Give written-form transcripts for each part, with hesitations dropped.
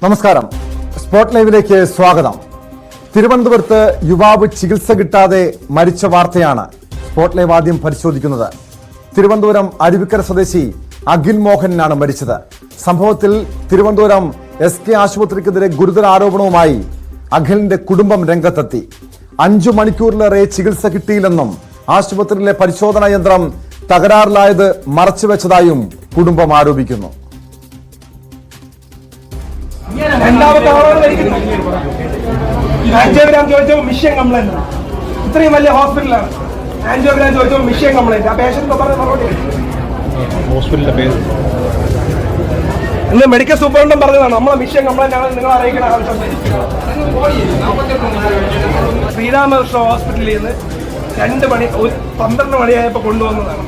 നമസ്കാരം. സ്പോട്ട് ലൈവിലേക്ക് സ്വാഗതം. തിരുവനന്തപുരത്ത് യുവാവ് ചികിത്സ കിട്ടാതെ മരിച്ച വാർത്തയാണ് സ്പോട്ട് ലൈവ് ആദ്യം പരിശോധിക്കുന്നത്. തിരുവനന്തപുരം അരുവിക്കര സ്വദേശി അഖിൽ മോഹനാണ് മരിച്ചത്. സംഭവത്തിൽ തിരുവനന്തപുരം SK ആശുപത്രിക്കെതിരെ ഗുരുതര ആരോപണവുമായി അഖിലിന്റെ കുടുംബം രംഗത്തെത്തി. 5 മണിക്കൂറിലേറെ ചികിത്സ കിട്ടിയില്ലെന്നും ആശുപത്രിയിലെ പരിശോധനാ യന്ത്രം തകരാറിലായത് മറച്ചുവെച്ചതായും കുടുംബം ആരോപിക്കുന്നു. രണ്ടാമത്തെ ആളോട് ആൻജിയോഗ്രാം ചോദിച്ചപ്പോൾ മിഷൻ കംപ്ലൈന്റ്. ഇത്രയും വലിയ ഹോസ്പിറ്റലാണ്. ആൻജിയോഗ്രാം ചോദിച്ചപ്പോൾ മിഷൻ കംപ്ലൈന്റ്. ആ പേഷ്യന്റ് പറഞ്ഞ മറുപടി ഹോസ്പിറ്റലിന്റെ പേര് ഇന്ന് മെഡിക്കൽ സൂപ്രണ്ടും പറഞ്ഞതാണ് നമ്മളെ മിഷൻ കംപ്ലൈന്റ് ആണ്, നിങ്ങൾ അറിയിക്കണ ആവശ്യം. ശ്രീരാമകൃഷ്ണ ഹോസ്പിറ്റലിൽ നിന്ന് 12 മണിയായപ്പോൾ കൊണ്ടുവന്നതാണ്.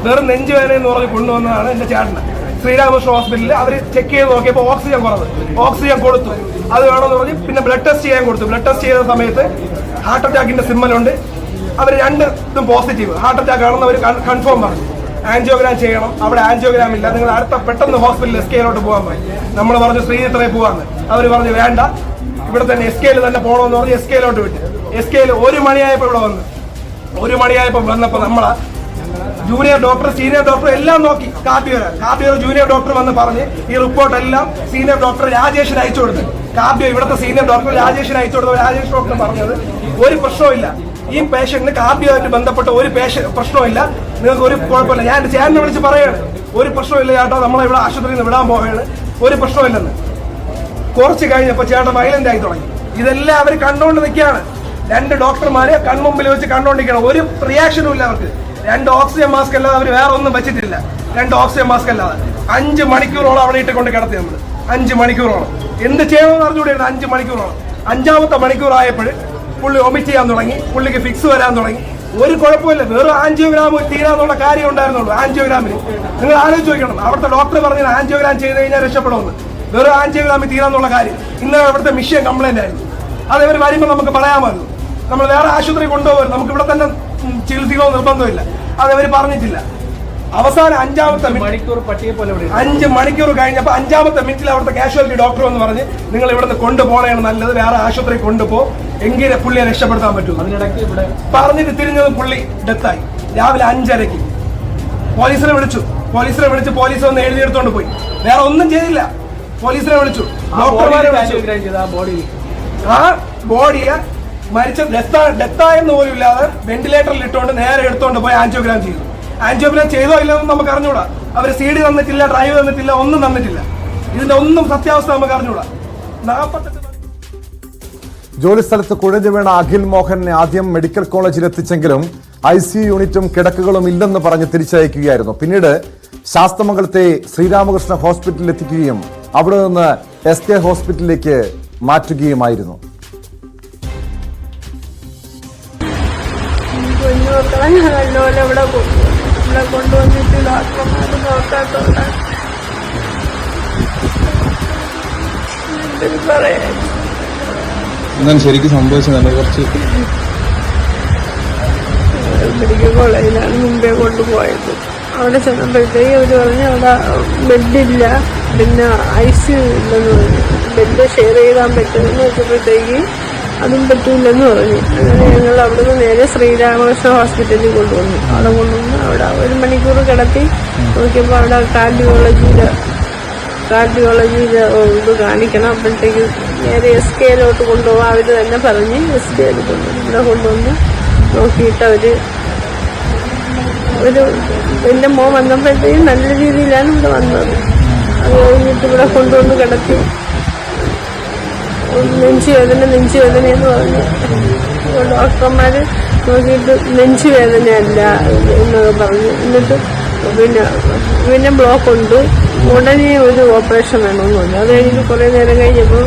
വെറും നെഞ്ചുവേദന എന്ന് പറഞ്ഞ് കൊണ്ടുവന്നതാണ് എന്റെ ചേട്ടന്. ശ്രീരാമകൃഷ്ണ ഹോസ്പിറ്റലിൽ അവർ ചെക്ക് ചെയ്ത് നോക്കിയപ്പോൾ ഓക്സിജൻ കുറവ്. ഓക്സിജൻ കൊടുത്തു, അത് വേണമെന്ന് പറഞ്ഞ് പിന്നെ ബ്ലഡ് ടെസ്റ്റ് ചെയ്യാൻ കൊടുത്തു. ബ്ലഡ് ടെസ്റ്റ് ചെയ്ത സമയത്ത് ഹാർട്ട് അറ്റാക്കിന്റെ സിമ്മലുണ്ട്. അവർ രണ്ടും പോസിറ്റീവ് ഹാർട്ട് അറ്റാക്ക് ആണെന്ന് അവർ കൺഫേം പറഞ്ഞു. ആൻജിയോഗ്രാം ചെയ്യണം. അവിടെ ആൻജിയോഗ്രാം ഇല്ല, നിങ്ങൾ അടുത്ത പെട്ടെന്ന് ഹോസ്പിറ്റലിൽ SK പോകാൻ പോയി. നമ്മൾ പറഞ്ഞു ശ്രീചിത്രയിൽ പോകാന്ന്. അവർ പറഞ്ഞു വേണ്ട, ഇവിടെ തന്നെ SK തന്നെ പോകണമെന്ന് പറഞ്ഞ് SK വിട്ട്. SK 1 മണിയായപ്പോൾ ഇവിടെ വന്നു. 1 മണിയായപ്പോൾ വന്നപ്പോൾ നമ്മളെ ജൂനിയർ ഡോക്ടർ സീനിയർ ഡോക്ടർ എല്ലാം നോക്കി. കാർഡിയോ ജൂനിയർ ഡോക്ടർ വന്ന് പറഞ്ഞ് ഈ റിപ്പോർട്ട് എല്ലാം സീനിയർ ഡോക്ടർ രാജേഷിന് അയച്ചു കൊടുത്തു. കാർഡിയോ ഇവിടുത്തെ സീനിയർ ഡോക്ടർ രാജേഷിന് അയച്ചു കൊടുത്തു. രാജേഷ് ഡോക്ടർ പറഞ്ഞത് ഒരു പ്രശ്നമില്ല, ഈ പേഷ്യന്റിന് കാർഡിയോയായിട്ട് ബന്ധപ്പെട്ട ഒരു പ്രശ്നമില്ല, നിങ്ങൾക്ക് ഒരു കുഴപ്പമില്ല. ഞാൻ ചേട്ടനെ വിളിച്ച് പറയാണ് ഒരു പ്രശ്നമില്ല ചേട്ടാ, നമ്മളെ ഇവിടെ ആശുപത്രിയിൽ നിന്ന് വിടാൻ പോവുകയാണ്, ഒരു പ്രശ്നമില്ലെന്ന്. കുറച്ച് കഴിഞ്ഞപ്പോൾ ചേട്ടൻ വയലന്റ് ആയി തുടങ്ങി. ഇതെല്ലാം അവർ കണ്ടുകൊണ്ട് നിൽക്കുകയാണ്. 2 ഡോക്ടർമാരെ കൺമുമ്പിൽ വെച്ച് കണ്ടുകൊണ്ടിരിക്കണം. ഒരു റിയാക്ഷനും ഇല്ല അവർക്ക്. 2 ഓക്സിജൻ മാസ്ക് അല്ലാതെ അവർ വേറെ ഒന്നും വെച്ചിട്ടില്ല. 2 ഓക്സിജൻ മാസ്ക് അല്ലാതെ 5 മണിക്കൂറോളം അവിടെ ഇട്ടുകൊണ്ട് കിടത്തി നമ്മൾ. 5 മണിക്കൂറോളം എന്ത് ചെയ്യണമെന്ന് അറിഞ്ഞുകൂടിയാണ്. 5 മണിക്കൂറോളം. 5ാമത്തെ മണിക്കൂറായപ്പോൾ പുള്ളി വൊമിറ്റ് ചെയ്യാൻ തുടങ്ങി. പുള്ളിക്ക് ഫിക്സ് വരാൻ തുടങ്ങി. ഒരു കുഴപ്പമില്ല, വെറും ആൻജിയോഗ്രാം തീരാന്നുള്ള കാര്യം ഉണ്ടായിരുന്നുള്ളൂ. ആൻജിയോഗ്രാമിന് നിങ്ങൾ ആലോചിച്ച് നോക്കണം. അവിടുത്തെ ഡോക്ടർ പറഞ്ഞത് ആൻജിയോഗ്രാം ചെയ്ത് കഴിഞ്ഞാൽ രക്ഷപ്പെടുമെന്ന്. വെറും ആൻജിയോഗ്രാമിൽ തീരാന്നുള്ള കാര്യം. ഇന്നലെ അവിടുത്തെ മിഷൻ കംപ്ലൈന്റ് ആയിരുന്നു. അതവർ വരുമ്പോൾ നമുക്ക് പറയാമായിരുന്നു. നമ്മൾ വേറെ ആശുപത്രി കൊണ്ടുപോകരുത്, നമുക്ക് ഇവിടെ തന്നെ ചികിത്സിക്കണോ നിർബന്ധമില്ല. അതവർ പറഞ്ഞിട്ടില്ല. അവസാനം 5ാമത്തെ മണിക്കൂർ 5 മണിക്കൂർ കഴിഞ്ഞപ്പോൾ 5ാമത്തെ മിനിറ്റിൽ അവിടുത്തെ കാഷ്വാലിറ്റി ഡോക്ടർ എന്ന് പറഞ്ഞ് നിങ്ങൾ ഇവിടുന്ന് കൊണ്ടുപോകണതാണ് നല്ലത്, വേറെ ആശുപത്രി കൊണ്ടുപോ, എങ്കിലേ പുള്ളിയെ രക്ഷപ്പെടുത്താൻ പറ്റൂ. പറഞ്ഞിട്ട് തിരിഞ്ഞത് പുള്ളി ഡെത്തായി. രാവിലെ 5:30 പോലീസിനെ വിളിച്ച് പോലീസ് വന്ന് എഴുതിയെടുത്തോണ്ട് പോയി. വേറെ ഒന്നും ചെയ്തില്ല. പോലീസിനെ വിളിച്ചു, ഡോക്ടർമാരെ ആ ബോഡിയെ മരിച്ച ഡെത്തായെന്ന് പോലും ഇല്ലാതെ വെന്റിലേറ്ററിൽ ഇട്ടുകൊണ്ട് നേരെ എടുത്തോണ്ട് പോയി ആൻജിയോഗ്രാം ചെയ്തു. ആൻജിയോഗ്രാം ചെയ്തോ ഇല്ലെന്ന് നമുക്ക് അറിഞ്ഞൂടാ. അവർ CD തന്നിട്ടില്ല, ഡ്രൈവ് തന്നിട്ടില്ല, ഒന്നും തന്നിട്ടില്ല. ഇതിന്റെ ഒന്നും സത്യാവസ്ഥ നമുക്ക് അറിഞ്ഞൂടാ. 48 ജോലിസ്ഥലത്ത് കുഴഞ്ഞു വീണ അഖിൽ മോഹനെ ആദ്യം മെഡിക്കൽ കോളേജിൽ എത്തിച്ചെങ്കിലും ICU യൂണിറ്റും കിടക്കുകളും ഇല്ലെന്ന് പറഞ്ഞ് തിരിച്ചയക്കുകയായിരുന്നു. പിന്നീട് ശാസ്തമംഗലത്തെ ശ്രീരാമകൃഷ്ണ ഹോസ്പിറ്റലിൽ എത്തിക്കുകയും അവിടെ നിന്ന് SK ഹോസ്പിറ്റലിലേക്ക് മാറ്റുകയുമായിരുന്നു. നല്ലപോലെ ഇവിടെ കൊണ്ടുവന്നിട്ട് ഡോക്ടർമാർ നോക്കാത്തോണ്ടാണ് പറയാൻ. എന്താണ് ശരിക്കും സംഭവിച്ചത്? കുറച്ച് മെഡിക്കൽ കോളേജിലാണ് മുമ്പേ കൊണ്ടുപോയത്. അവിടെ ചെന്നപ്പോഴത്തേക്ക് അവർ പറഞ്ഞു അവിടെ ബെഡില്ല, പിന്നെ ICU ഇല്ലെന്ന് പറഞ്ഞു. ബെഡ് ഷെയർ ചെയ്താൻ പറ്റുമെന്ന് വെച്ചപ്പോഴത്തേക്ക് അതും പറ്റൂലെന്ന് പറഞ്ഞു. അങ്ങനെ ഞങ്ങൾ അവിടുന്ന് നേരെ ശ്രീരാമകൃഷ്ണ ഹോസ്പിറ്റലിൽ കൊണ്ടുവന്നു. അവിടെ കൊണ്ടുവന്ന് അവിടെ 1 മണിക്കൂർ കിടത്തി നോക്കിയപ്പോൾ അവിടെ കാർഡിയോളജിയിൽ ഇത് കാണിക്കണം. അപ്പോഴത്തേക്ക് നേരെ SK കൊണ്ടുപോകാൻ അവർ തന്നെ പറഞ്ഞ് SK കൊണ്ടുവന്നു. ഇവിടെ കൊണ്ടുവന്ന് നോക്കിയിട്ട് എൻ്റെ മോൻ വന്നപ്പോഴത്തേക്കും നല്ല രീതിയിലാണ് ഇവിടെ വന്നത്. അത് കഴിഞ്ഞിട്ട് ഇവിടെ കൊണ്ടുവന്ന് കിടത്തി. നെഞ്ചുവേദനയെന്ന് പറഞ്ഞു. ഡോക്ടർമാർ നോക്കിയിട്ട് നെഞ്ചുവേദനയല്ല എന്നൊക്കെ പറഞ്ഞു. എന്നിട്ട് പിന്നെ ബ്ലോക്ക് ഉണ്ട്, ഉടനെ ഒരു ഓപ്പറേഷൻ വേണമെന്ന് പറഞ്ഞു. അത് കഴിഞ്ഞിട്ട് കുറേ നേരം കഴിഞ്ഞപ്പോൾ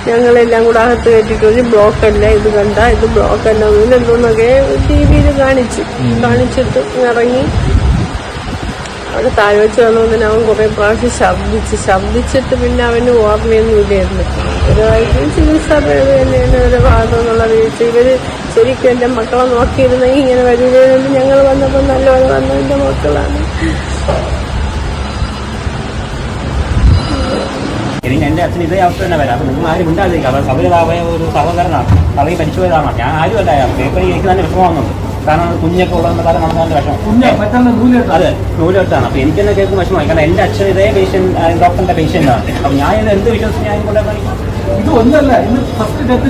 ഞങ്ങളെല്ലാം കൂടെ അകത്ത് കയറ്റിട്ട് ബ്ലോക്കല്ല, ഇത് കണ്ട ഇത് ബ്ലോക്കല്ല എന്തോന്നൊക്കെ TV കാണിച്ചിട്ട് ഇറങ്ങി. അവിടെ താഴെ വെച്ച് വന്നതിന് അവൻ കുറേ പ്രാവശ്യം ശബ്ദിച്ചിട്ട് പിന്നെ അവന് ഓർമ്മയൊന്നും ഇല്ലായിരുന്നു. ഒരാഴ്ചയും ചികിത്സാ തന്നെയാണ് ഒരു ഭാഗം എന്നുള്ള വീഴ്ച. ഇവർ ശരിക്കും എൻ്റെ മക്കളെ നോക്കിയിരുന്നെങ്കിൽ ഇങ്ങനെ വരികയായിരുന്നു. ഞങ്ങൾ വന്നപ്പോൾ നല്ലപോലെ വന്ന എൻ്റെ മക്കളാണ്. എനിക്ക് എൻ്റെ അച്ഛൻ ഇതേ അവസ്ഥ തന്നെ വരാം. അപ്പോൾ നിങ്ങൾ ആരും ഉണ്ടാതിരിക്കുക. അവർ അവരുതായ ഒരു സഹോദരനാണ്, അവർക്ക് മരിച്ചു പോയതാണ്. ഞാൻ ആരുമല്ല, പേപ്പർ എനിക്ക് തന്നെ വിഷമമാകുന്നുണ്ട്. കാരണം കുഞ്ഞൊക്കെ ഉള്ളതെന്ന് പറഞ്ഞാൽ നമുക്ക് നല്ല വിഷമം. അതെ, നൂലെടുത്താണ്. അപ്പോൾ എനിക്ക് തന്നെ കേൾക്കുന്ന വിഷമമായി. കാരണം എൻ്റെ അച്ഛൻ ഇതേ പേഷ്യൻ്റ്, ഡോക്ടറിൻ്റെ പേഷ്യൻ്റാണ്. അപ്പോൾ ഞാൻ ഇത് എന്ത് വിശ്വസിച്ച് ഞാൻ കൊണ്ടേ കാണിക്കും? ഇത് ഒന്നല്ല, ഇന്ന് ഫസ്റ്റ് ഡെത്ത്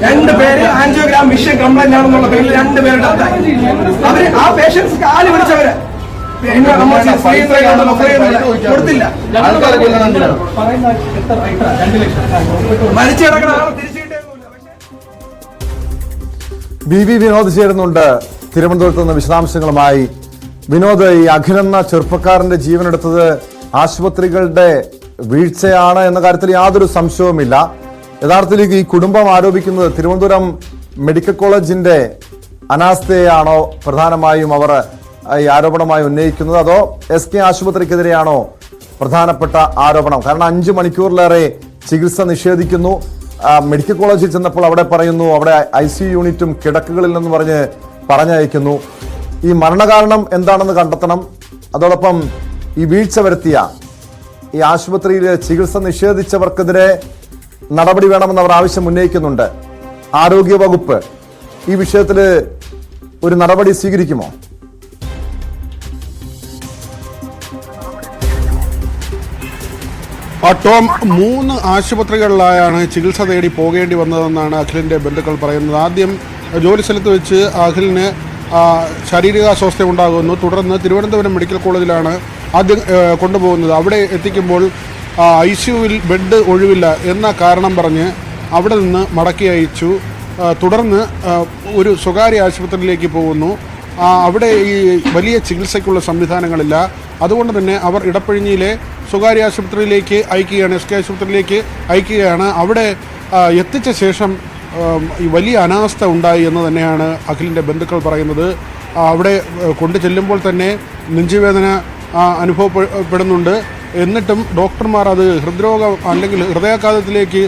രണ്ടുപേര് ആൻജിയോഗ്രാം വിഷയം കംപ്ലൈന്റ് ആണെന്നുള്ള പേരിൽ 2 പേരുടെ അവര് ആ പേഷ്യൻസ് കാല് പിടിച്ചവര് കൊടുത്തില്ല. മരിച്ചു കിടക്കുന്ന ആളെ തിരിച്ചു കിട്ടിയൊന്നുമില്ല. ബി വി വിനോദ് ചേരുന്നുണ്ട് തിരുവനന്തപുരത്ത് നിന്ന് വിശദാംശങ്ങളുമായി. വിനോദ്, ഈ അഖിൽ എന്ന ചെറുപ്പക്കാരന്റെ ജീവനെടുത്തത് ആശുപത്രികളുടെ വീഴ്ചയാണ് എന്ന കാര്യത്തിൽ യാതൊരു സംശയവുമില്ല. യഥാർത്ഥത്തിൽ ഈ കുടുംബം ആരോപിക്കുന്നത് തിരുവനന്തപുരം മെഡിക്കൽ കോളേജിന്റെ അനാസ്ഥയാണോ പ്രധാനമായും അവർ ഈ ആരോപണമായി ഉന്നയിക്കുന്നത്, അതോ SK ആശുപത്രിക്കെതിരെയാണോ പ്രധാനപ്പെട്ട ആരോപണം? കാരണം 5 മണിക്കൂറിലേറെ ചികിത്സ നിഷേധിക്കുന്നു. മെഡിക്കൽ കോളേജിൽ ചെന്നപ്പോൾ അവിടെ പറയുന്നു അവിടെ ICU യൂണിറ്റും കിടക്കുകളില്ലെന്ന് പറഞ്ഞ് പറഞ്ഞയക്കുന്നു. ഈ മരണകാരണം എന്താണെന്ന് കണ്ടെത്തണം. അതോടൊപ്പം ഈ വീഴ്ച വരുത്തിയ ഈ ആശുപത്രിയിൽ ചികിത്സ നിഷേധിച്ചവർക്കെതിരെ നടപടി വേണമെന്ന് അവർ ആവശ്യം ഉന്നയിക്കുന്നുണ്ട്. ആരോഗ്യ വകുപ്പ് ഈ വിഷയത്തിൽ ഒരു നടപടി സ്വീകരിക്കുമോ? ടോം, 3 ആശുപത്രികളിലായാണ് ചികിത്സ തേടി പോകേണ്ടി വന്നതെന്നാണ് അഖിലിൻ്റെ ബന്ധുക്കൾ പറയുന്നത്. ആദ്യം ജോലി സ്ഥലത്ത് വെച്ച് അഖിലിന് ശാരീരിക അസ്വസ്ഥത ഉണ്ടാകുന്നു. തുടർന്ന് തിരുവനന്തപുരം മെഡിക്കൽ കോളേജിലാണ് ആദ്യം കൊണ്ടുപോകുന്നത്. അവിടെ എത്തിക്കുമ്പോൾ ICUവിൽ ബെഡ് ഒഴിവില്ല എന്ന കാരണം പറഞ്ഞ് അവിടെ നിന്ന് മടക്കി അയച്ചു. തുടർന്ന് ഒരു സ്വകാര്യ ആശുപത്രിയിലേക്ക് പോകുന്നു. അവിടെ ഈ വലിയ ചികിത്സയ്ക്കുള്ള സംവിധാനങ്ങളില്ല. അതുകൊണ്ട് തന്നെ അവർ ഇടപ്പഴിഞ്ഞിയിലെ സ്വകാര്യ ആശുപത്രിയിലേക്ക് അയക്കുകയാണ്, SK ആശുപത്രിയിലേക്ക് അയക്കുകയാണ്. അവിടെ എത്തിച്ച ശേഷം ഈ വലിയ അനാസ്ഥ ഉണ്ടായി എന്ന് തന്നെയാണ് അഖിലിൻ്റെ ബന്ധുക്കൾ പറയുന്നത്. അവിടെ കൊണ്ടു ചെല്ലുമ്പോൾ തന്നെ നെഞ്ചുവേദന അനുഭവപ്പെടുന്നുണ്ട്. എന്നിട്ടും ഡോക്ടർമാർ അത് ഹൃദ്രോഗം അല്ലെങ്കിൽ ഹൃദയാഘാതത്തിലേക്ക്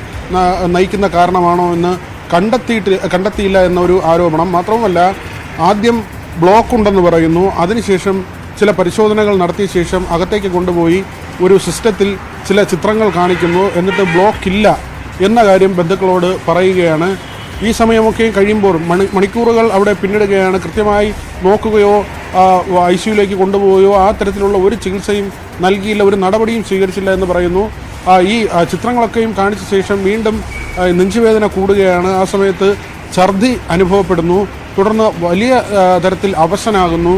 നയിക്കുന്ന കാരണമാണോ എന്ന് കണ്ടെത്തിയില്ല എന്നൊരു ആരോപണം. മാത്രവുമല്ല, ആദ്യം ബ്ലോക്ക് ഉണ്ടെന്ന് പറയുന്നു. അതിനുശേഷം ചില പരിശോധനകൾ നടത്തിയ ശേഷം അകത്തേക്ക് കൊണ്ടുപോയി ഒരു സിസ്റ്റത്തിൽ ചില ചിത്രങ്ങൾ കാണിക്കുന്നു. എന്നിട്ട് ബ്ലോക്ക് ഇല്ല എന്ന കാര്യം ബന്ധുക്കളോട് പറയുകയാണ്. ഈ സമയമൊക്കെ കഴിയുമ്പോൾ മണിക്കൂറുകൾ അവിടെ പിന്നിടുകയാണ്. കൃത്യമായി നോക്കുകയോ ICUവിലേക്ക് കൊണ്ടുപോവുകയോ ആ തരത്തിലുള്ള ഒരു ചികിത്സയും നൽകിയില്ല, ഒരു നടപടിയും സ്വീകരിച്ചില്ല എന്ന് പറയുന്നു. ഈ ചിത്രങ്ങളൊക്കെയും കാണിച്ച ശേഷം വീണ്ടും നെഞ്ചുവേദന കൂടുകയാണ്. ആ സമയത്ത് ഛർദി അനുഭവപ്പെടുന്നു. തുടർന്ന് വലിയ തരത്തിൽ അവശനാകുന്നു,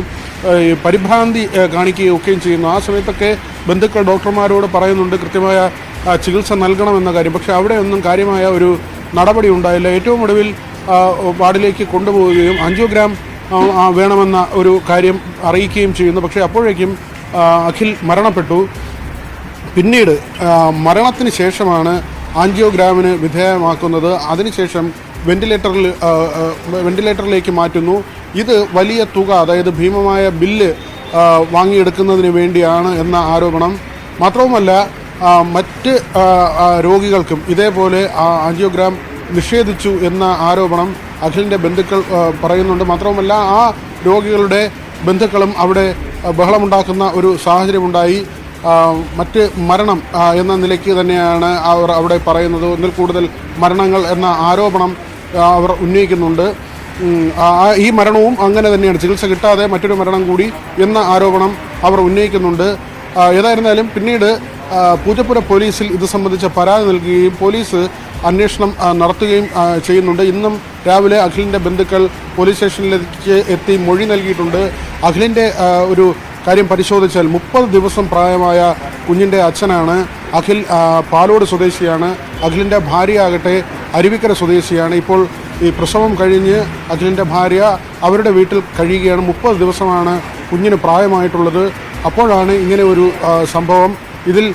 പരിഭ്രാന്തി കാണിക്കുകയൊക്കെയും ചെയ്യുന്നു. ആ സമയത്തൊക്കെ ബന്ധുക്കൾ ഡോക്ടർമാരോട് പറയുന്നുണ്ട് കൃത്യമായ ചികിത്സ നൽകണമെന്ന കാര്യം. പക്ഷേ അവിടെയൊന്നും കാര്യമായ ഒരു നടപടി ഉണ്ടായില്ല. ഏറ്റവും ഒടുവിൽ വാർഡിലേക്ക് കൊണ്ടുപോവുകയും ആൻജിയോഗ്രാം വേണമെന്ന ഒരു കാര്യം അറിയിക്കുകയും ചെയ്യുന്നു. പക്ഷേ അപ്പോഴേക്കും അഖിൽ മരണപ്പെട്ടു. പിന്നീട് മരണത്തിന് ശേഷമാണ് ആൻജിയോഗ്രാമിന് വിധേയമാക്കുന്നത്. അതിനുശേഷം വെന്റിലേറ്ററിലേക്ക് മാറ്റുന്നു. ഇത് വലിയ തുക, അതായത് ഭീമമായ ബില്ല് വാങ്ങിയെടുക്കുന്നതിന് വേണ്ടിയാണ് എന്ന ആരോപണം. മാത്രവുമല്ല, മറ്റ് രോഗികൾക്കും ഇതേപോലെ ആൻജിയോഗ്രാം നിഷേധിച്ചു എന്ന ആരോപണം അഖിലിൻ്റെ ബന്ധുക്കൾ പറയുന്നുണ്ട്. മാത്രവുമല്ല, ആ രോഗികളുടെ ബന്ധുക്കളും അവിടെ ബഹളമുണ്ടാക്കുന്ന ഒരു സാഹചര്യമുണ്ടായി. മറ്റ് മരണം എന്ന നിലയ്ക്ക് തന്നെയാണ് അവർ അവിടെ പറയുന്നത്. ഒന്നിൽ കൂടുതൽ മരണങ്ങൾ എന്ന ആരോപണം അവർ ഉന്നയിക്കുന്നുണ്ട്. ഈ മരണവും അങ്ങനെ തന്നെയാണ്, ചികിത്സ കിട്ടാതെ മറ്റൊരു മരണം കൂടി എന്ന ആരോപണം അവർ ഉന്നയിക്കുന്നുണ്ട്. ഏതായിരുന്നാലും പിന്നീട് പൂജപ്പുര പോലീസിൽ ഇത് സംബന്ധിച്ച പരാതി നൽകുകയും പോലീസ് അന്വേഷണം നടത്തുകയും ചെയ്യുന്നുണ്ട്. ഇന്നും രാവിലെ അഖിലിൻ്റെ ബന്ധുക്കൾ പോലീസ് സ്റ്റേഷനിലേക്ക് എത്തി മൊഴി നൽകിയിട്ടുണ്ട്. അഖിലിൻ്റെ ഒരു കാര്യം പരിശോധിച്ചാൽ 30 ദിവസം പ്രായമായ കുഞ്ഞിൻ്റെ അച്ഛനാണ് അഖിൽ. പാലോട് സ്വദേശിയാണ്. അഖിലിൻ്റെ ഭാര്യ ആകട്ടെ അരുവിക്കര സ്വദേശിയാണ്. ഇപ്പോൾ ഈ പ്രസവം കഴിഞ്ഞ് അഖിലിൻ്റെ ഭാര്യ അവരുടെ വീട്ടിൽ കഴിയുകയാണ്. 30 ദിവസമാണ് കുഞ്ഞിന് പ്രായമായിട്ടുള്ളത്. അപ്പോഴാണ് ഇങ്ങനെ ഒരു സംഭവം. ഇതിൽ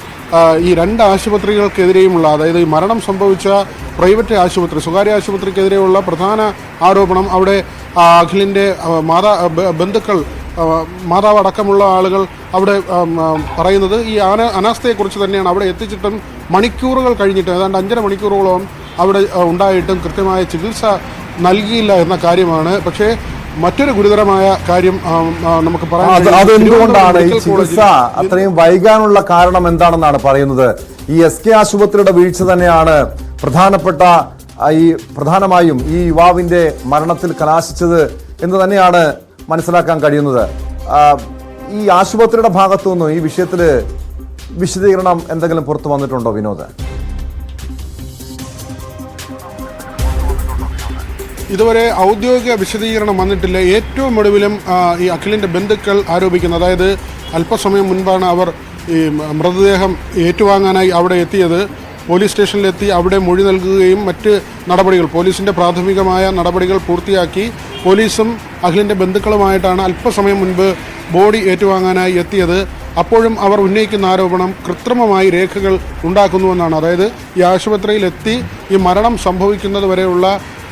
ഈ 2 ആശുപത്രികൾക്കെതിരെയുമുള്ള, അതായത് ഈ മരണം സംഭവിച്ച പ്രൈവറ്റ് ആശുപത്രി, സ്വകാര്യ ആശുപത്രിക്കെതിരെയുള്ള പ്രധാന ആരോപണം അവിടെ അഖിലിൻ്റെ ബന്ധുക്കൾ, മാതാവ് അടക്കമുള്ള ആളുകൾ അവിടെ പറയുന്നത് ഈ അനാസ്ഥയെക്കുറിച്ച് തന്നെയാണ്. അവിടെ എത്തിച്ചിട്ടും മണിക്കൂറുകൾ കഴിഞ്ഞിട്ട്, ഏതാണ്ട് 5.5 മണിക്കൂറുകളോളം അവിടെ ഉണ്ടായിട്ടും കൃത്യമായ ചികിത്സ നൽകിയില്ല എന്ന കാര്യമാണ്. പക്ഷേ മറ്റൊരു ഗുരുതരമായ കാര്യം നമുക്ക് പറയാം. അതെന്തുകൊണ്ടാണ് ഈ ചികിത്സ അത്രയും വൈകാനുള്ള കാരണം എന്താണെന്നാണ് പറയുന്നത്? ഈ SK ആശുപത്രിയുടെ വീഴ്ച തന്നെയാണ് പ്രധാനമായും ഈ യുവാവിന്റെ മരണത്തിൽ കലാശിച്ചത് എന്ന് തന്നെയാണ് മനസ്സിലാക്കാൻ കഴിയുന്നത്. ഈ ആശുപത്രിയുടെ ഭാഗത്തു നിന്നും ഈ വിഷയത്തിൽ വിശദീകരണം എന്തെങ്കിലും പുറത്തു വന്നിട്ടുണ്ടോ വിനോദ്? ഇതുവരെ ഔദ്യോഗിക വിശദീകരണം വന്നിട്ടില്ല. ഏറ്റവും ഒടുവിലും ഈ അഖിലിൻ്റെ ബന്ധുക്കൾ ആരോപിക്കുന്നത്, അതായത് അല്പസമയം മുൻപാണ് അവർ ഈ മൃതദേഹം ഏറ്റുവാങ്ങാനായി അവിടെ എത്തിയത്. പോലീസ് സ്റ്റേഷനിലെത്തി അവിടെ മൊഴി നൽകുകയും മറ്റ് നടപടികൾ, പോലീസിൻ്റെ പ്രാഥമികമായ നടപടികൾ പൂർത്തിയാക്കി പോലീസും അഖിലിൻ്റെ ബന്ധുക്കളുമായിട്ടാണ് അല്പസമയം മുൻപ് ബോഡി ഏറ്റുവാങ്ങാനായി എത്തിയത്. അപ്പോഴും അവർ ഉന്നയിക്കുന്ന ആരോപണം കൃത്രിമമായി രേഖകൾ ഉണ്ടാക്കുന്നുവെന്നാണ്. അതായത് ഈ ആശുപത്രിയിലെത്തി ഈ മരണം സംഭവിക്കുന്നത് വരെയുള്ള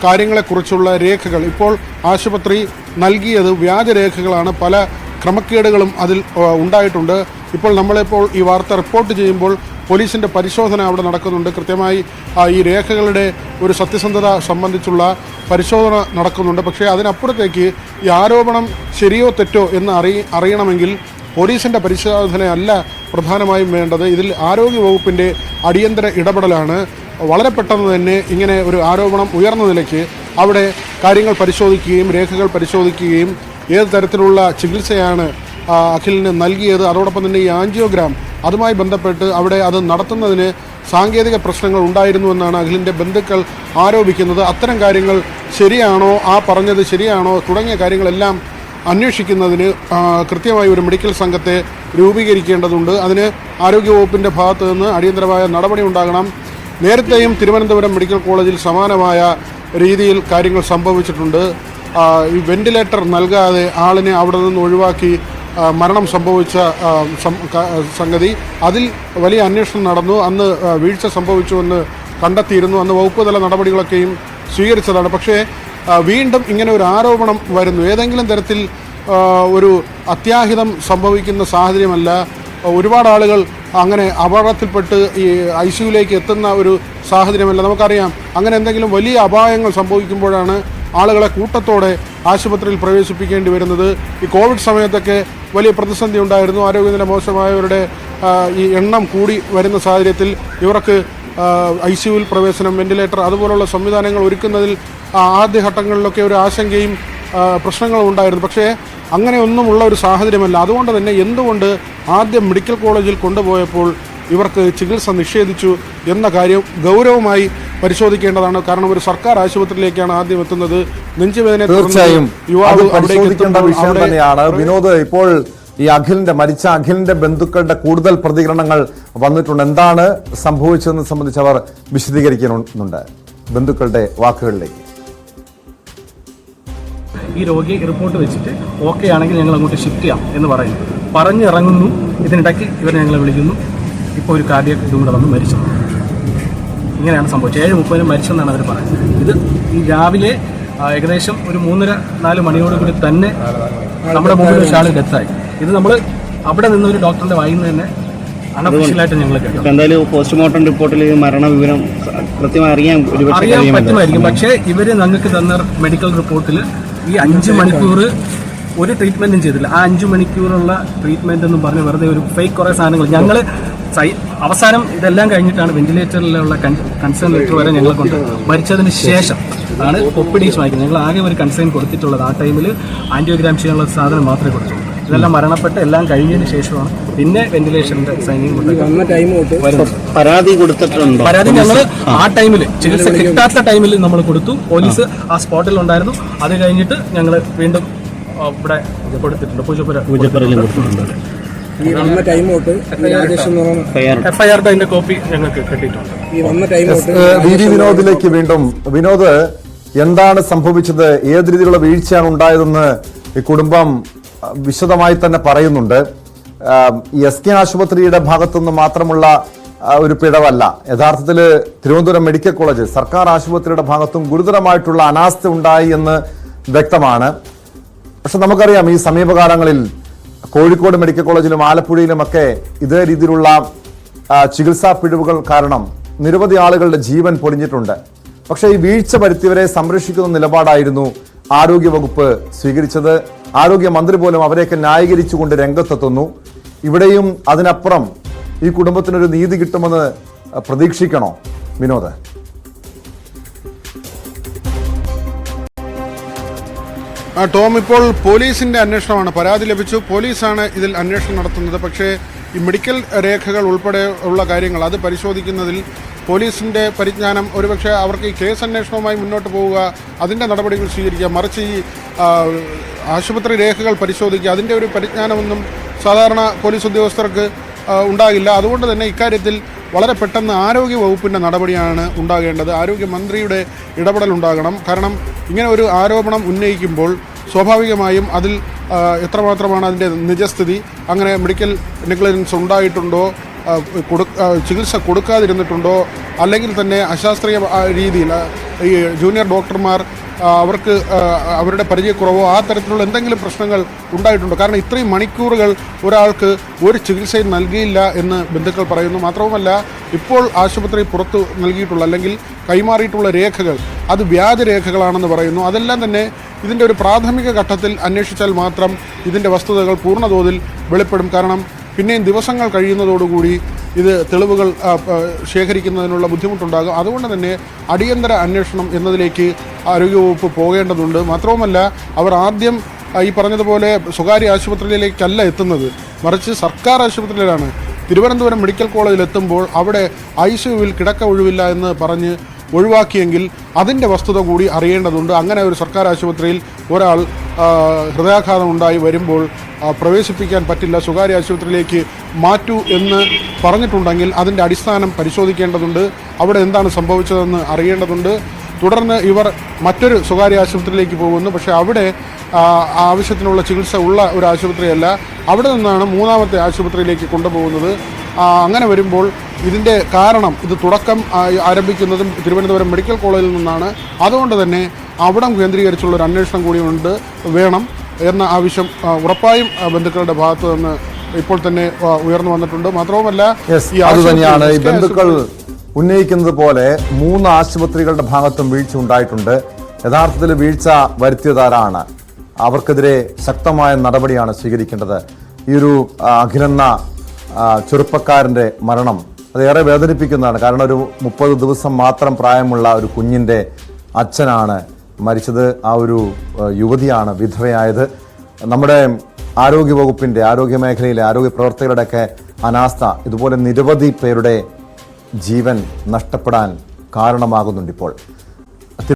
കാര്യങ്ങളെക്കുറിച്ചുള്ള രേഖകൾ ഇപ്പോൾ ആശുപത്രി നൽകിയത് വ്യാജരേഖകളാണ്. പല ക്രമക്കേടുകളും അതിൽ ഉണ്ടായിട്ടുണ്ട്. ഇപ്പോൾ നമ്മളിപ്പോൾ ഈ വാർത്ത റിപ്പോർട്ട് ചെയ്യുമ്പോൾ പോലീസിൻ്റെ പരിശോധന അവിടെ നടക്കുന്നുണ്ട്. കൃത്യമായി ഈ രേഖകളുടെ ഒരു സത്യസന്ധത സംബന്ധിച്ചുള്ള പരിശോധന നടക്കുന്നുണ്ട്. പക്ഷേ അതിനപ്പുറത്തേക്ക് ഈ ആരോപണം ശരിയോ തെറ്റോ എന്ന് അറിയണമെങ്കിൽ പോലീസിൻ്റെ പരിശോധനയല്ല പ്രധാനമായും വേണ്ടത്. ഇതിൽ ആരോഗ്യവകുപ്പിൻ്റെ അടിയന്തര ഇടപെടലാണ്. വളരെ പെട്ടെന്ന് തന്നെ ഇങ്ങനെ ഒരു ആരോപണം ഉയർന്ന നിലയ്ക്ക് അവിടെ കാര്യങ്ങൾ പരിശോധിക്കുകയും രേഖകൾ പരിശോധിക്കുകയും ഏത് തരത്തിലുള്ള ചികിത്സയാണ് അഖിലിന് നൽകിയത്, അതോടൊപ്പം തന്നെ ഈ ആൻജിയോഗ്രാം അതുമായി ബന്ധപ്പെട്ട് അവിടെ അത് നടത്തുന്നതിന് സാങ്കേതിക പ്രശ്നങ്ങൾ ഉണ്ടായിരുന്നുവെന്നാണ് അഖിലിൻ്റെ ബന്ധുക്കൾ ആരോപിക്കുന്നത്. അത്തരം കാര്യങ്ങൾ ശരിയാണോ, പറഞ്ഞത് ശരിയാണോ തുടങ്ങിയ കാര്യങ്ങളെല്ലാം അന്വേഷിക്കുന്നതിന് കൃത്യമായി ഒരു മെഡിക്കൽ സംഘത്തെ രൂപീകരിക്കേണ്ടതുണ്ട്. അതിന് ആരോഗ്യവകുപ്പിൻ്റെ ഭാഗത്തു നിന്ന് അടിയന്തരമായ നടപടി ഉണ്ടാകണം. നേരത്തെയും തിരുവനന്തപുരം മെഡിക്കൽ കോളേജിൽ സമാനമായ രീതിയിൽ കാര്യങ്ങൾ സംഭവിച്ചിട്ടുണ്ട്. ഈ വെന്റിലേറ്റർ നൽകാതെ ആളിനെ അവിടെ നിന്ന് ഒഴിവാക്കി മരണം സംഭവിച്ച സംഗതി, അതിൽ വലിയ അന്വേഷണം നടന്നു. അന്ന് വീഴ്ച സംഭവിച്ചുവെന്ന് കണ്ടെത്തിയിരുന്നു. അന്ന് വകുപ്പ് തല നടപടികളൊക്കെയും സ്വീകരിച്ചതാണ്. പക്ഷേ വീണ്ടും ഇങ്ങനെ ഒരു ആരോപണം വരുന്നു. ഏതെങ്കിലും തരത്തിൽ ഒരു അത്യാഹിതം സംഭവിക്കുന്ന സാഹചര്യമല്ല. ഒരുപാട് ആളുകൾ അങ്ങനെ അപകടത്തിൽപ്പെട്ട് ഈ ICUയിലേക്ക് എത്തുന്ന ഒരു സാഹചര്യമല്ല. നമുക്കറിയാം, അങ്ങനെ എന്തെങ്കിലും വലിയ അപായങ്ങൾ സംഭവിക്കുമ്പോഴാണ് ആളുകളെ കൂട്ടത്തോടെ ആശുപത്രിയിൽ പ്രവേശിപ്പിക്കേണ്ടി വരുന്നത്. ഈ കോവിഡ് സമയത്തൊക്കെ വലിയ പ്രതിസന്ധി ഉണ്ടായിരുന്നു. ആരോഗ്യനില മോശമായവരുടെ ഈ എണ്ണം കൂടി വരുന്ന സാഹചര്യത്തിൽ ഇവർക്ക് ICUയിൽ പ്രവേശനം, വെന്റിലേറ്റർ അതുപോലുള്ള സംവിധാനങ്ങൾ ഒരുക്കുന്നതിൽ ആദ്യഘട്ടങ്ങളിലൊക്കെ ഒരു ആശങ്കയും പ്രശ്നങ്ങളും ഉണ്ടായിരുന്നു. പക്ഷേ അങ്ങനെയൊന്നുമുള്ള ഒരു സാഹചര്യമല്ല. അതുകൊണ്ട് തന്നെ എന്തുകൊണ്ട് ആദ്യം മെഡിക്കൽ കോളേജിൽ കൊണ്ടുപോയപ്പോൾ ഇവർക്ക് ചികിത്സ നിഷേധിച്ചു എന്ന കാര്യം ഗൗരവമായി പരിശോധിക്കേണ്ടതാണ്. കാരണം ഒരു സർക്കാർ ആശുപത്രിയിലേക്കാണ് ആദ്യം എത്തുന്നത്. നെഞ്ചുവേദന തീർച്ചയായും പരിശോധിക്കേണ്ട വിഷയം തന്നെയാണ് വിനോദ്. ഇപ്പോൾ ഈ മരിച്ച അഖിലിന്റെ ബന്ധുക്കളുടെ കൂടുതൽ പ്രതികരണങ്ങൾ വന്നിട്ടുണ്ട്. എന്താണ് സംഭവിച്ചതെന്ന് സംബന്ധിച്ച് അവർ വിശദീകരിക്കുന്നുണ്ട്. ബന്ധുക്കളുടെ വാക്കുകളിലേക്ക്. ഈ രോഗി റിപ്പോർട്ട് വെച്ചിട്ട് ഓക്കെ ആണെങ്കിൽ ഞങ്ങൾ അങ്ങോട്ട് ഷിഫ്റ്റ് ചെയ്യാം എന്ന് പറഞ്ഞിറങ്ങുന്നു. ഇതിനിടയ്ക്ക് ഇവർ ഞങ്ങളെ വിളിക്കുന്നു, ഇപ്പോൾ ഒരു കാർഡിയക് ഇതും കൂടെ വന്ന് മരിച്ചു. ഇങ്ങനെയാണ് സംഭവിച്ചത്. 7:30 മരിച്ചെന്നാണ് അവർ പറയുന്നത്. ഇത് ഈ രാവിലെ ഏകദേശം ഒരു 3:30-4 മണിയോടുകൂടി തന്നെ നമ്മുടെ മുമ്പിൽ ഒരു ആൾ ഡെത്തായി. ഇത് നമ്മൾ അവിടെ നിന്ന് ഒരു ഡോക്ടറിന്റെ വായിൽ നിന്ന് തന്നെ അൺഒഫീഷ്യലായിട്ട് ഞങ്ങൾ കേട്ടു. എന്തായാലും പോസ്റ്റ്മോർട്ടം റിപ്പോർട്ടിൽ മരണവിവരം കൃത്യമായി അറിയാൻ പറ്റുമായിരിക്കും. പക്ഷേ ഇവര് ഞങ്ങൾക്ക് തന്ന മെഡിക്കൽ റിപ്പോർട്ടിൽ ഈ 5 മണിക്കൂർ ഒരു ട്രീറ്റ്മെന്റും ചെയ്തില്ല. ആ 5 മണിക്കൂറുള്ള ട്രീറ്റ്മെന്റ് എന്നും പറഞ്ഞ് വെറുതെ ഒരു ഫേക്ക് കുറേ സാധനങ്ങൾ ഞങ്ങൾ അവസാനം ഇതെല്ലാം കഴിഞ്ഞിട്ടാണ് വെന്റിലേറ്ററിലുള്ള കൺസേൺ ലെറ്റർ വരെ ഞങ്ങളെ കൊണ്ട് മരിച്ചതിന് ശേഷം ആണ് ഒപ്പിഡീസ് വായിക്കുന്നത്. ഞങ്ങൾ ആകെ ഒരു കൺസേൺ കൊടുത്തിട്ടുള്ളത് ആ ടൈമിൽ ആൻറ്റിയോഗ്രാം ചെയ്യാനുള്ള സാധനം മാത്രമേ കൊടുത്തുള്ളൂ. ഇതെല്ലാം മരണപ്പെട്ട് എല്ലാം കഴിഞ്ഞതിന് ശേഷമാണ് പിന്നെ വെന്റിലേഷന്റെ സൈനിങ് പരാതി കൊടുത്തിട്ടുണ്ട്. പരാതി ഞങ്ങൾ ആ ടൈമിൽ ചികിത്സ കിട്ടാത്ത ടൈമിൽ നമ്മൾ കൊടുത്തു. പോലീസ് ആ സ്പോട്ടിൽ ഉണ്ടായിരുന്നു. അത് കഴിഞ്ഞിട്ട് ഞങ്ങൾ വീണ്ടും ഇവിടെ കൊടുത്തിട്ടുണ്ട്, പൂജപ്പുരയിൽ കൊടുത്തിട്ടുണ്ട്. FIR അതിന്റെ കോപ്പി ഞങ്ങൾക്ക് കിട്ടിയിട്ടുണ്ട്. വിനോദിലേക്ക് വീണ്ടും. വിനോദ്, എന്താണ് സംഭവിച്ചത്? ഏത് രീതിയിലുള്ള വീഴ്ചയാണ് ഉണ്ടായതെന്ന് ഈ കുടുംബം വിശദമായി തന്നെ പറയുന്നുണ്ട്. ഈ SK ആശുപത്രിയുടെ ഭാഗത്തുനിന്ന് മാത്രമുള്ള ഒരു പിഴവല്ല. യഥാർത്ഥത്തിൽ തിരുവനന്തപുരം മെഡിക്കൽ കോളേജ് സർക്കാർ ആശുപത്രിയുടെ ഭാഗത്തും ഗുരുതരമായിട്ടുള്ള അനാസ്ഥ ഉണ്ടായി എന്ന് വ്യക്തമാണ്. പക്ഷെ നമുക്കറിയാം, ഈ സമീപകാലങ്ങളിൽ കോഴിക്കോട് മെഡിക്കൽ കോളേജിലും ആലപ്പുഴയിലുമൊക്കെ ഇതേ രീതിയിലുള്ള ചികിത്സാ പിഴവുകൾ കാരണം നിരവധി ആളുകളുടെ ജീവൻ പൊലിഞ്ഞിട്ടുണ്ട്. പക്ഷേ ഈ വീഴ്ച വരുത്തിയവരെ സംരക്ഷിക്കുന്ന നിലപാടായിരുന്നു ആരോഗ്യവകുപ്പ് സ്വീകരിച്ചത്? ആരോഗ്യമന്ത്രി പോലും അവരെയൊക്കെ ന്യായീകരിച്ചുകൊണ്ട് രംഗത്തെത്തുന്നു. ഇവിടെയും അതിനപ്പുറം ഈ കുടുംബത്തിനൊരു നീതി കിട്ടുമെന്ന് പ്രതീക്ഷിക്കണോ വിനോദ്? ടോം, ഇപ്പോൾ പോലീസിന്റെ അന്വേഷണമാണ്. പരാതി ലഭിച്ചു, പോലീസാണ് ഇതിൽ അന്വേഷണം നടത്തുന്നത്. പക്ഷേ ഈ മെഡിക്കൽ രേഖകൾ ഉൾപ്പെടെ ഉള്ള കാര്യങ്ങൾ അത് പരിശോധിക്കുന്നതിൽ പോലീസിന്റെ പരിജ്ഞാനം ഒരുപക്ഷെ അവർക്ക് ഈ കേസ് അന്വേഷണവുമായി മുന്നോട്ട് പോവുക, അതിൻ്റെ നടപടികൾ സ്വീകരിക്കുക, മറിച്ച് ഈ ആശുപത്രി രേഖകൾ പരിശോധിക്കുക, അതിൻ്റെ ഒരു പരിജ്ഞാനമൊന്നും സാധാരണ പോലീസ് ഉദ്യോഗസ്ഥർക്ക് ഉണ്ടാകില്ല. അതുകൊണ്ട് തന്നെ ഇക്കാര്യത്തിൽ വളരെ പെട്ടെന്ന് ആരോഗ്യ വകുപ്പിൻ്റെ നടപടിയാണ് ഉണ്ടാകേണ്ടത്. ആരോഗ്യമന്ത്രിയുടെ ഇടപെടൽ ഉണ്ടാകണം. കാരണം ഇങ്ങനെ ഒരു ആരോപണം ഉന്നയിക്കുമ്പോൾ സ്വാഭാവികമായും അതിൽ എത്രമാത്രമാണ് അതിൻ്റെ നിജസ്ഥിതി, അങ്ങനെ മെഡിക്കൽ നെഗ്ലിജൻസ് ഉണ്ടായിട്ടുണ്ടോ, ചികിത്സ കൊടുക്കാതിരുന്നിട്ടുണ്ടോ, അല്ലെങ്കിൽ തന്നെ അശാസ്ത്രീയ രീതിയിൽ ഈ ജൂനിയർ ഡോക്ടർമാർ അവർക്ക് അവരുടെ പരിചയക്കുറവോ ആ തരത്തിലുള്ള എന്തെങ്കിലും പ്രശ്നങ്ങൾ ഉണ്ടായിട്ടുണ്ടോ? കാരണം ഇത്രയും മണിക്കൂറുകൾ ഒരാൾക്ക് ഒരു ചികിത്സയും നൽകിയില്ല എന്ന് ബന്ധുക്കൾ പറയുന്നു. മാത്രവുമല്ല, ഇപ്പോൾ ആശുപത്രി പുറത്തു നൽകിയിട്ടുള്ള അല്ലെങ്കിൽ കൈമാറിയിട്ടുള്ള രേഖകൾ അത് വ്യാജരേഖകളാണെന്ന് പറയുന്നു. അതെല്ലാം തന്നെ ഇതിൻ്റെ ഒരു പ്രാഥമിക ഘട്ടത്തിൽ അന്വേഷിച്ചാൽ മാത്രം ഇതിൻ്റെ വസ്തുതകൾ പൂർണ്ണതോതിൽ വെളിപ്പെടും. കാരണം പിന്നെയും ദിവസങ്ങൾ കഴിയുന്നതോടുകൂടി ഇത് തെളിവുകൾ ശേഖരിക്കുന്നതിനുള്ള ബുദ്ധിമുട്ടുണ്ടാകും. അതുകൊണ്ട് തന്നെ അടിയന്തര അന്വേഷണം എന്നതിലേക്ക് ആരോഗ്യവകുപ്പ് പോകേണ്ടതുണ്ട്. മാത്രവുമല്ല, അവർ ആദ്യം ഈ പറഞ്ഞതുപോലെ സ്വകാര്യ ആശുപത്രിയിലേക്കല്ല എത്തുന്നത്, മറിച്ച് സർക്കാർ ആശുപത്രിയിലാണ്. തിരുവനന്തപുരം മെഡിക്കൽ കോളേജിൽ എത്തുമ്പോൾ അവിടെ ICUവിൽ കിടക്ക ഒഴിവില്ല എന്ന് പറഞ്ഞ് ഒഴിവാക്കിയെങ്കിൽ അതിൻ്റെ വസ്തുത കൂടി അറിയേണ്ടതുണ്ട്. അങ്ങനെ ഒരു സർക്കാർ ആശുപത്രിയിൽ ഒരാൾ ഹൃദയാഘാതം ഉണ്ടായി വരുമ്പോൾ പ്രവേശിപ്പിക്കാൻ പറ്റില്ല, സ്വകാര്യ ആശുപത്രിയിലേക്ക് മാറ്റൂ എന്ന് പറഞ്ഞിട്ടുണ്ടെങ്കിൽ അതിൻ്റെ അടിസ്ഥാനം പരിശോധിക്കേണ്ടതുണ്ട്. അവിടെ എന്താണ് സംഭവിച്ചതെന്ന് അറിയേണ്ടതുണ്ട്. തുടർന്ന് ഇവർ മറ്റൊരു സ്വകാര്യ ആശുപത്രിയിലേക്ക് പോകുന്നു. പക്ഷേ അവിടെ ആവശ്യത്തിനുള്ള ചികിത്സ ഉള്ള ഒരു ആശുപത്രിയല്ല, അവിടെ നിന്നാണ് മൂന്നാമത്തെ ആശുപത്രിയിലേക്ക് കൊണ്ടുപോകുന്നത്. അങ്ങനെ വരുമ്പോൾ ഇതിൻ്റെ കാരണം, ഇത് തുടക്കം ആരംഭിക്കുന്നതും തിരുവനന്തപുരം മെഡിക്കൽ കോളേജിൽ നിന്നാണ്. അതുകൊണ്ട് തന്നെ അവിടം കേന്ദ്രീകരിച്ചുള്ള ഒരു അന്വേഷണം കൂടി വേണം എന്ന ആവശ്യം ഉറപ്പായും ബന്ധുക്കളുടെ ഭാഗത്ത് നിന്ന് ഇപ്പോൾ തന്നെ ഉയർന്നു വന്നിട്ടുണ്ട്. മാത്രവുമല്ല, അതുതന്നെയാണ് ഈ ബന്ധുക്കൾ ഉന്നയിക്കുന്നത് പോലെ 3 ആശുപത്രികളുടെ ഭാഗത്തും വീഴ്ച ഉണ്ടായിട്ടുണ്ട്. യഥാർത്ഥത്തിൽ വീഴ്ച വരുത്തിയതാരാണ്? അവർക്കെതിരെ ശക്തമായ നടപടിയാണ് സ്വീകരിക്കേണ്ടത്. ഈ ഒരു അഖിലെന്ന ചെറുപ്പക്കാരൻ്റെ മരണം അതേറെ വേദനിപ്പിക്കുന്നതാണ്. കാരണം ഒരു 30 ദിവസം മാത്രം പ്രായമുള്ള ഒരു കുഞ്ഞിൻ്റെ അച്ഛനാണ് മരിച്ചത്. ആ ഒരു യുവതിയാണ് വിധവയായത്. നമ്മുടെ ആരോഗ്യവകുപ്പിൻ്റെ, ആരോഗ്യമേഖലയിലെ ആരോഗ്യ പ്രവർത്തകരുടെയൊക്കെ അനാസ്ഥ ഇതുപോലെ നിരവധി പേരുടെ ജീവൻ നഷ്ടപ്പെടാൻ കാരണമാകുന്നുണ്ട് ഇപ്പോൾ.